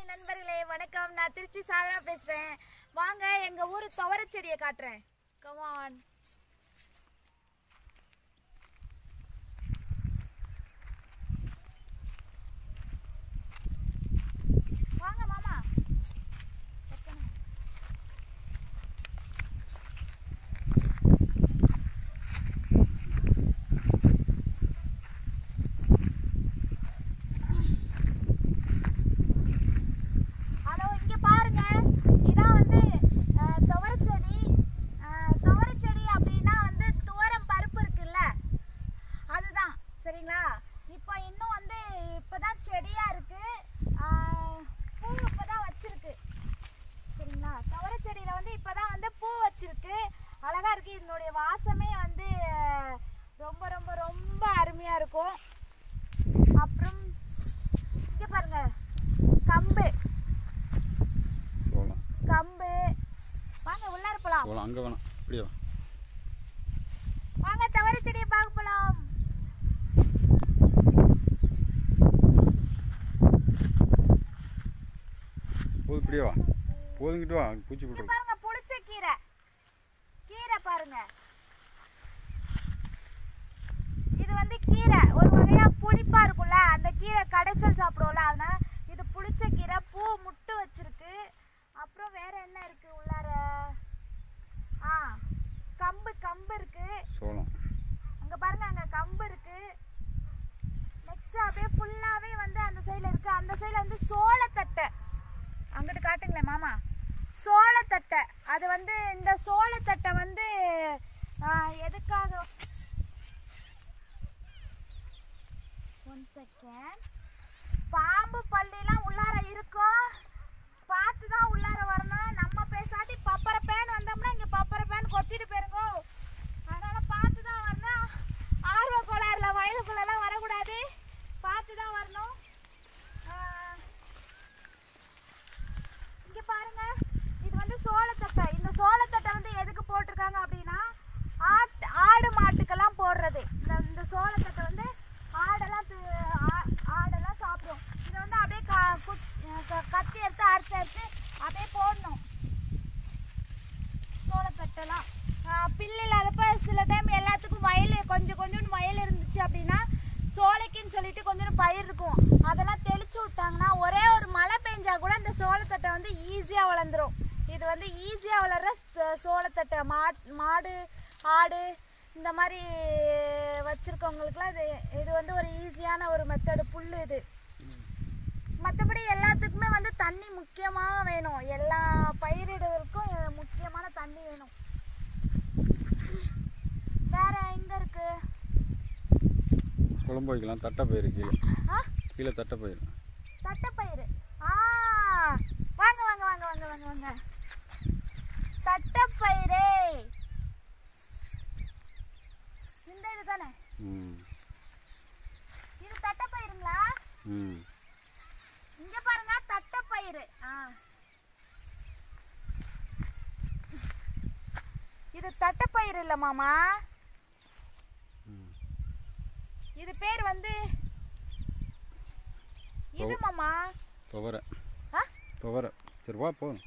Hi நண்பர்களே, வணக்கம். நான் திருச்சி சாதனா பேசுறேன். வாங்க எங்க ஊர் துவரை செடியை காட்டுறேன். Come on. வாங்க மாமா. சரிங்களா? இப்போ இன்னும் வந்து இப்போதான் செடியா இருக்கு, பூ இப்போதான் வச்சிருக்கு. சரிங்களா? துவரை செடியில வந்து இப்போதான் வந்து பூ வச்சிருக்கு, அழகா இருக்கு. இதனுடைய வாசமே வந்து ரொம்ப ரொம்ப ரொம்ப அருமையா இருக்கும். அப்புறம் இங்க பாருங்க, கம்பு கம்பு. வாங்க உள்ளார போலாம். அங்க வேணாம், இப்படியே வாங்க துவரை செடியை பார்க்க போலாம். இப்படியே வா, போதுங்கிட்டு வா, பூச்சி போட்டு பாருங்க. புளிச்ச கீரை, கீரை பாருங்க. இது வந்து கீரை ஒரு வகையா புளிப்பா இருக்கும்ல, அந்த கீரை கடைசல் சாப்பிடுவோம்ல, அதனால இது புளிச்ச கீரை. பூ முட்டு வச்சிருக்கு. அப்புறம் வேற என்ன இருக்கு உள்ளார? கம்பு கம்பு இருக்கு. சோளம் அங்க பாருங்க, அங்க கம்பு இருக்கு. நெக்ஸ்ட் அப்படியே ஃபுல்லாவே வந்து அந்த சைடுல இருக்கு. அந்த சைடுல வந்து சோளத்தட்டை. அங்கிட்டு காட்டுங்களேன் மாமா. சோளத்தட்டை, அது வந்து இந்த சோளத்தட்டை வந்து எதுக்காக? One second. பாம்பு பள்ளிலாம் உள்ளார இருக்கும், பார்த்து தான் உள்ளார வரணும். நம்ம பேசாட்டி பப்பரை பேன் வந்தோம்னா இங்கே பப்பரை பேன் கொத்திட்டு போயிருங்க. அதனால பார்த்து தான் வரணும். ஆர்வ கோளாறுல வயலுக்குள்ளெல்லாம் வரக்கூடாது, பார்த்து தான் வரணும். இங்க பாருங்க, இது வந்து சோளத்தட்டை. இந்த சோளத்தட்டை வந்து எதுக்கு போட்டிருக்காங்க அப்படின்னா, ஆடு மாட்டுக்கெல்லாம் போடுறது. இந்த சோளத்தட்டை வந்து ஆடெல்லாம் சாப்பிடும். இதை வந்து அப்படியே கத்தி எடுத்து அறுத்து அப்படியே போடணும். சோளத்தட்டெல்லாம் பில்லு இல்லாதப்ப சில டைம் எல்லாத்துக்கும் வயல் கொஞ்சம் வயல் இருந்துச்சு அப்படின்னா, சோளைக்குன்னு சொல்லிட்டு கொஞ்சம் பயிர் இருக்கும், அதெல்லாம் தெளிச்சு விட்டாங்கன்னா ஒரே ஒரு மழை பெஞ்சா கூட இந்த சோளத்தட்டை வந்து ஈஸியாக வளர்ந்துடும். இது வந்து ஈஸியாக வளர்கிற சோளத்தட்டை. மாடு ஆடு இந்த மாதிரி வச்சுருக்கவங்களுக்குலாம் இது வந்து ஒரு ஈஸியான ஒரு மெத்தடு. புல் இது. மற்றபடி எல்லாத்துக்குமே வந்து தண்ணி முக்கியமாக வேணும். எல்லா பயிரிடுவதற்கும் முக்கியமான தண்ணி வேணும். வேற எங்க இருக்கு? குழம்பு வைக்கலாம். தட்டைப்பயிறு கீழே தட்டைப்பயிறு. தட்டைப்பயிறு வாங்க வாங்க வாங்க வாங்க வாங்க வாங்க. தட்டைப்பயிறு இந்த இது தானே? இது தட்டைப்பயிருங்களா? இங்க பாருங்க, தட்டைப்பயிறு. இது தட்டைப்பயிறு இல்ல மாமா, இது பேர் வந்து இது மாமா துவரை. சரி வா போதும்.